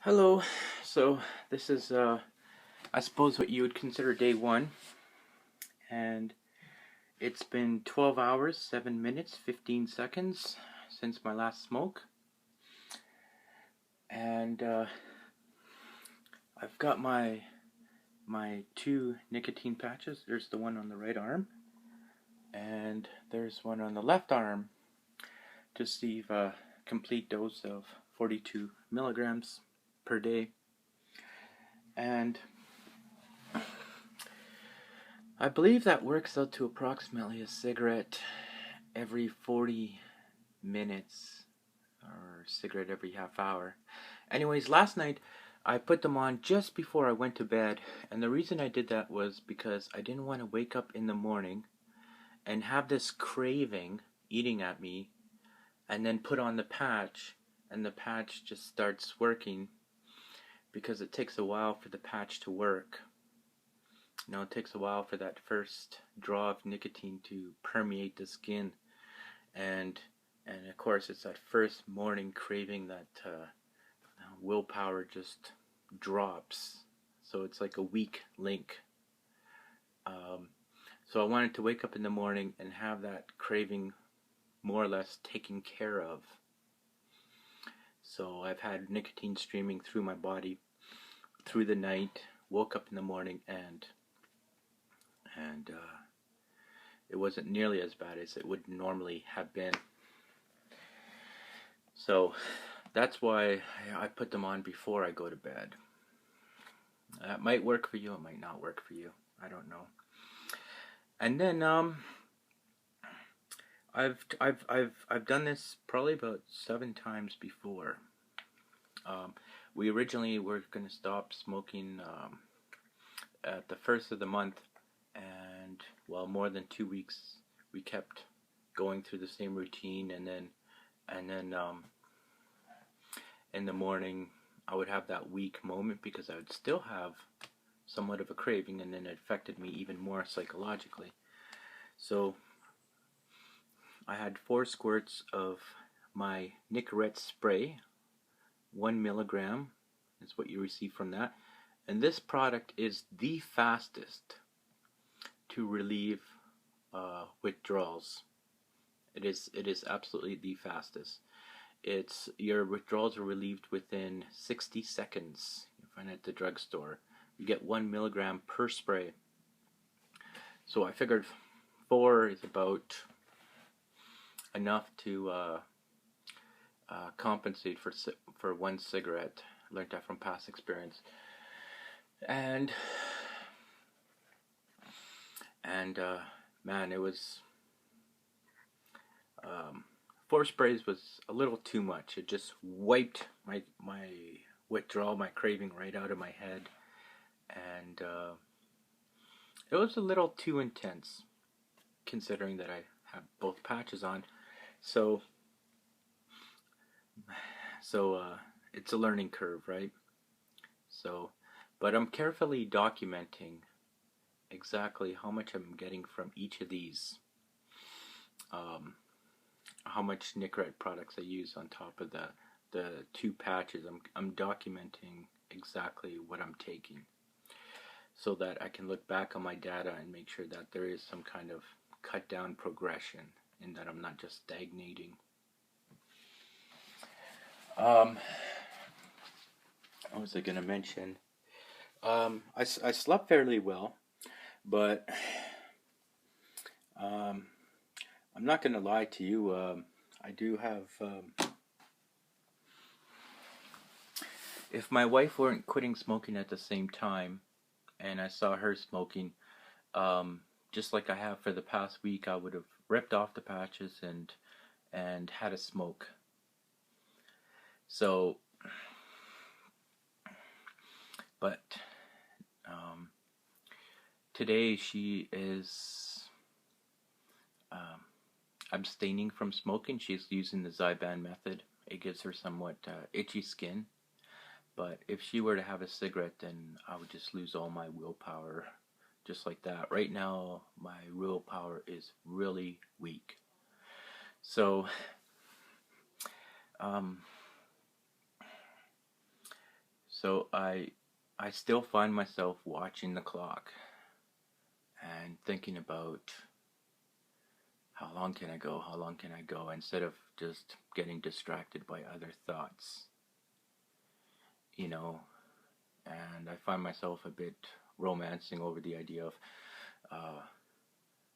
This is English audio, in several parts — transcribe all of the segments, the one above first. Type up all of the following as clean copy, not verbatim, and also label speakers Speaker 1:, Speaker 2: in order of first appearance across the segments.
Speaker 1: Hello. So this is, I suppose, what you would consider day one, and it's been 12 hours, 7 minutes, 15 seconds since my last smoke, and I've got my two nicotine patches. There's the one on the right arm, and there's one on the left arm to receive a complete dose of 42 milligrams per day, and I believe that works out to approximately a cigarette every 40 minutes or cigarette every half hour. Anyways, last night I put them on just before I went to bed, and the reason I did that was because I didn't want to wake up in the morning and have this craving eating at me and then put on the patch and the patch just starts working, because it takes a while for the patch to work. It takes a while for that first draw of nicotine to permeate the skin, and of course it's that first morning craving that willpower just drops. So it's like a weak link. So I wanted to wake up in the morning and have that craving more or less taken care of. So I've had nicotine streaming through my body through the night, woke up in the morning, and it wasn't nearly as bad as it would normally have been. So that's why I put them on before I go to bed. That might work for you, it might not work for you. I don't know. And then I've done this probably about 7 times before. We originally were going to stop smoking at the first of the month, and more than 2 weeks we kept going through the same routine, and then in the morning I would have that weak moment because I would still have somewhat of a craving, and then it affected me even more psychologically. So I had 4 squirts of my Nicorette spray. 1 milligram is what you receive from that, and this product is the fastest to relieve withdrawals. It is absolutely the fastest. Your withdrawals are relieved within 60 seconds. You find it at the drugstore. You get 1 milligram per spray. So I figured 4 is about enough to compensate for 1 cigarette. I learned that from past experience. And man, it was 4 sprays was a little too much. It just wiped my withdrawal, my craving right out of my head, and it was a little too intense, considering that I have both patches on. So it's a learning curve, right? But I'm carefully documenting exactly how much I'm getting from each of these. How much Nicorette products I use on top of the 2 patches. I'm documenting exactly what I'm taking, so that I can look back on my data and make sure that there is some kind of cut down progression, and that I'm not just stagnating. What was I going to mention? I slept fairly well, but I'm not going to lie to you. I do have. If my wife weren't quitting smoking at the same time, and I saw her smoking, just like I have for the past week, I would have ripped off the patches and had a smoke. So, but today she is abstaining from smoking. She's using the Zyban method. It gives her somewhat itchy skin. But if she were to have a cigarette, then I would just lose all my willpower, just like that. Right now, my willpower is really weak. So, So I still find myself watching the clock and thinking about how long can I go, how long can I go, instead of just getting distracted by other thoughts, you know. And I find myself a bit romancing over the idea of,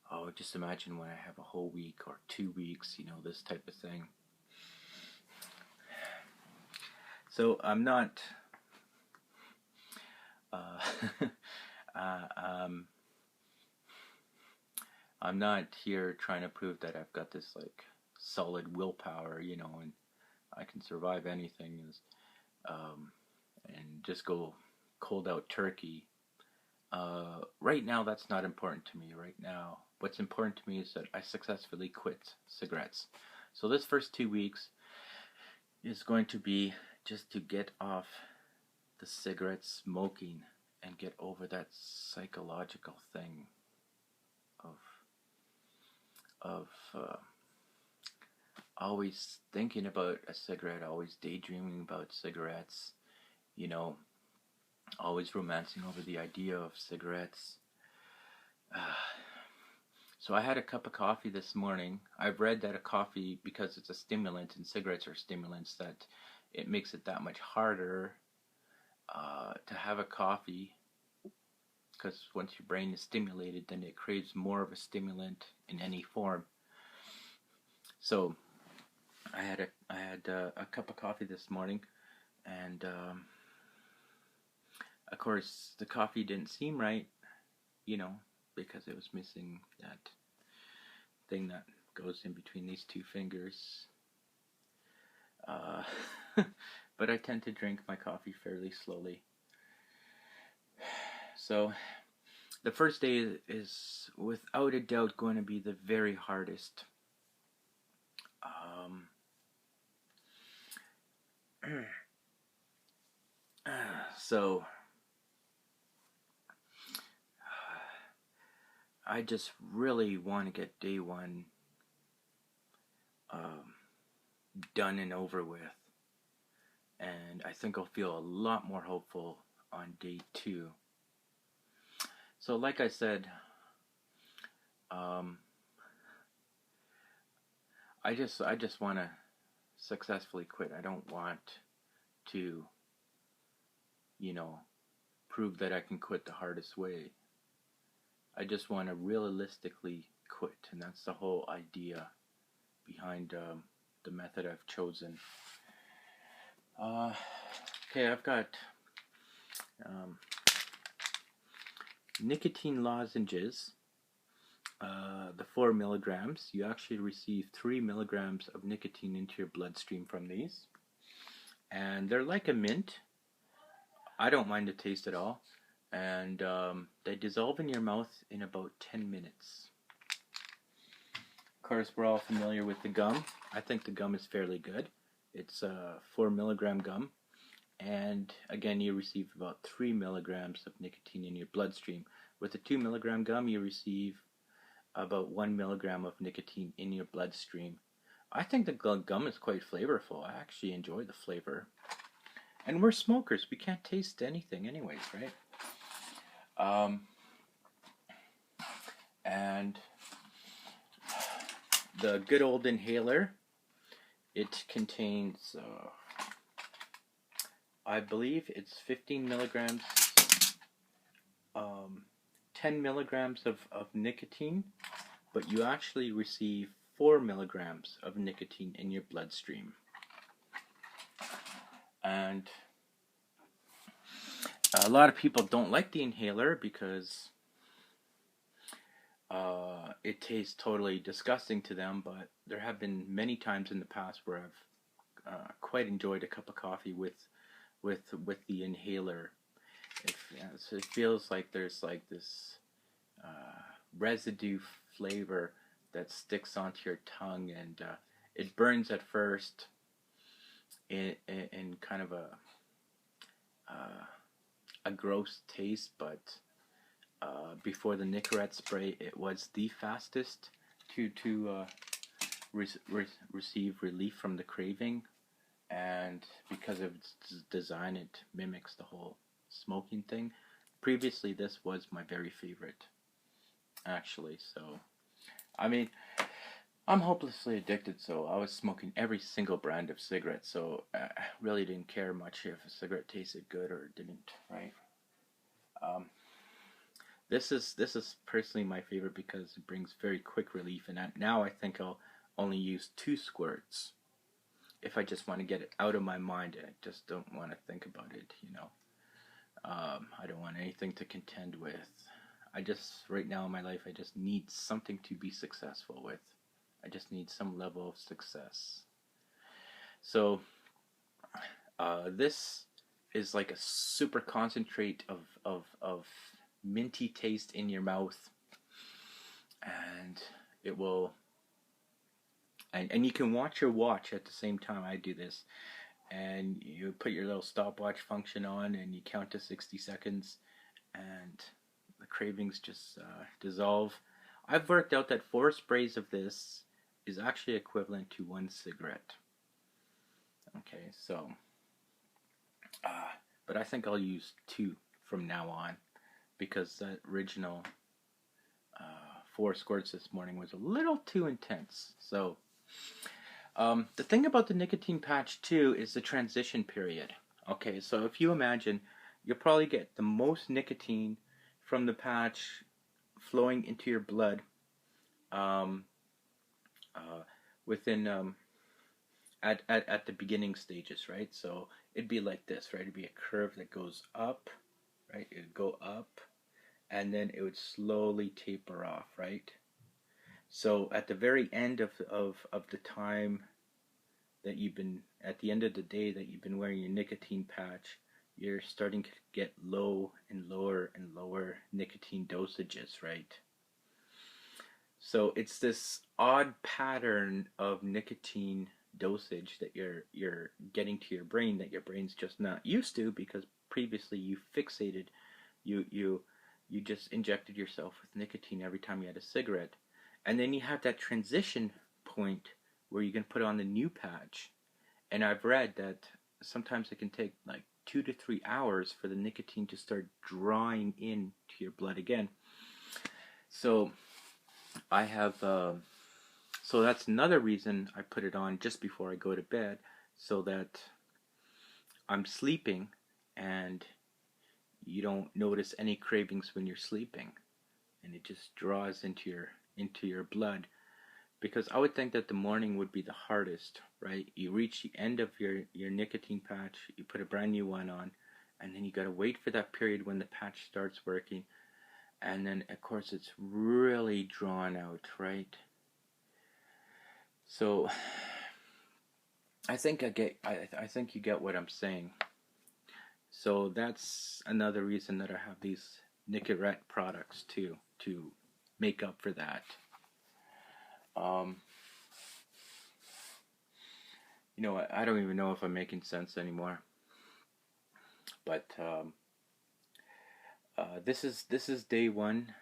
Speaker 1: oh, just imagine when I have a whole week or 2 weeks, this type of thing. So I'm not, I'm not here trying to prove that I've got this like solid willpower, and I can survive anything, and just go cold out turkey. Right now, that's not important to me. Right now, what's important to me is that I successfully quit cigarettes. So this first 2 weeks is going to be just to get off the cigarette smoking and get over that psychological thing of always thinking about a cigarette, always daydreaming about cigarettes, always romancing over the idea of cigarettes. So I had a cup of coffee this morning. I've read that a coffee, because it's a stimulant and cigarettes are stimulants, that it makes it that much harder to have a coffee, because once your brain is stimulated, then it craves more of a stimulant in any form. So I had a cup of coffee this morning, and of course the coffee didn't seem right, because it was missing that thing that goes in between these two fingers. But I tend to drink my coffee fairly slowly. So the first day is without a doubt going to be the very hardest. So I just really want to get day one done and over with, and I think I'll feel a lot more hopeful on day 2. So like I said, I just want to successfully quit. I don't want to, prove that I can quit the hardest way. I just want to realistically quit, and that's the whole idea behind the method I've chosen. Okay, I've got nicotine lozenges. The 4 milligrams. You actually receive 3 milligrams of nicotine into your bloodstream from these, and they're like a mint. I don't mind the taste at all, and they dissolve in your mouth in about 10 minutes. Of course, we're all familiar with the gum. I think the gum is fairly good. It's a 4 milligram gum, and again, you receive about 3 milligrams of nicotine in your bloodstream. With the 2 milligram gum, you receive about 1 milligram of nicotine in your bloodstream. I think the gum is quite flavorful. I actually enjoy the flavor. And we're smokers. We can't taste anything anyways, right? And the good old inhaler, it contains, I believe it's 15 milligrams, 10 milligrams of nicotine, but you actually receive 4 milligrams of nicotine in your bloodstream. And a lot of people don't like the inhaler because it tastes totally disgusting to them, but there have been many times in the past where I've quite enjoyed a cup of coffee with the inhaler. So it feels like there's like this residue flavor that sticks onto your tongue, and it burns at first in kind of a gross taste, but before the Nicorette spray, it was the fastest to receive relief from the craving and because of its design, it mimics the whole smoking thing. Previously, this was my very favorite, actually. So, I mean, I'm hopelessly addicted, so I was smoking every single brand of cigarette, so I really didn't care much if a cigarette tasted good or didn't, right? Um, this is personally my favorite because it brings very quick relief, and now I think I'll only use 2 squirts if I just want to get it out of my mind and I just don't want to think about it, you know. I don't want anything to contend with. I just, right now in my life, I just need something to be successful with. I just need some level of success. So, this is like a super concentrate of minty taste in your mouth, and it will, and you can watch your watch at the same time I do this, and you put your little stopwatch function on and you count to 60 seconds, and the cravings just dissolve. I've worked out that 4 sprays of this is actually equivalent to 1 cigarette. Okay, so, but I think I'll use 2 from now on because that original 4 squirts this morning was a little too intense. So, the thing about the nicotine patch too is the transition period. Okay, so if you imagine, you'll probably get the most nicotine from the patch flowing into your blood um, within at the beginning stages, right? So it'd be like this, right? It'd be a curve that goes up, right? It'd go up, and then it would slowly taper off, right? So at the very end of the time that you've been, at the end of the day that you've been wearing your nicotine patch, you're starting to get low and lower and lower nicotine dosages, right? So it's this odd pattern of nicotine dosage that you're getting to your brain that your brain's just not used to because previously you fixated, you just injected yourself with nicotine every time you had a cigarette, and then you have that transition point where you can put on the new patch. And I've read that sometimes it can take like 2 to 3 hours for the nicotine to start drawing into your blood again. So I have, so that's another reason I put it on just before I go to bed, so that I'm sleeping and you don't notice any cravings when you're sleeping, and it just draws into your blood. Because I would think that the morning would be the hardest, right? You reach the end of your nicotine patch, you put a brand new one on, and then you gotta wait for that period when the patch starts working, and then of course it's really drawn out, right? So I think I think you get what I'm saying. So that's another reason that I have these Nicorette products too, to make up for that. Um, you know, I don't even know if I'm making sense anymore. But this is day one,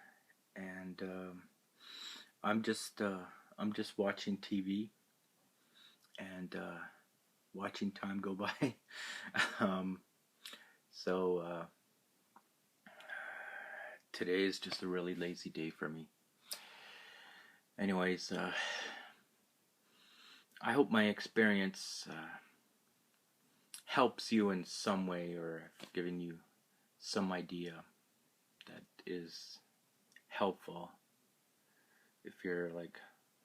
Speaker 1: and I'm just watching TV and watching time go by. um, so today is just a really lazy day for me. Anyways, I hope my experience helps you in some way, or giving you some idea that is helpful if you're like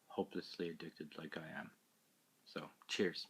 Speaker 1: hopelessly addicted like I am. So, cheers.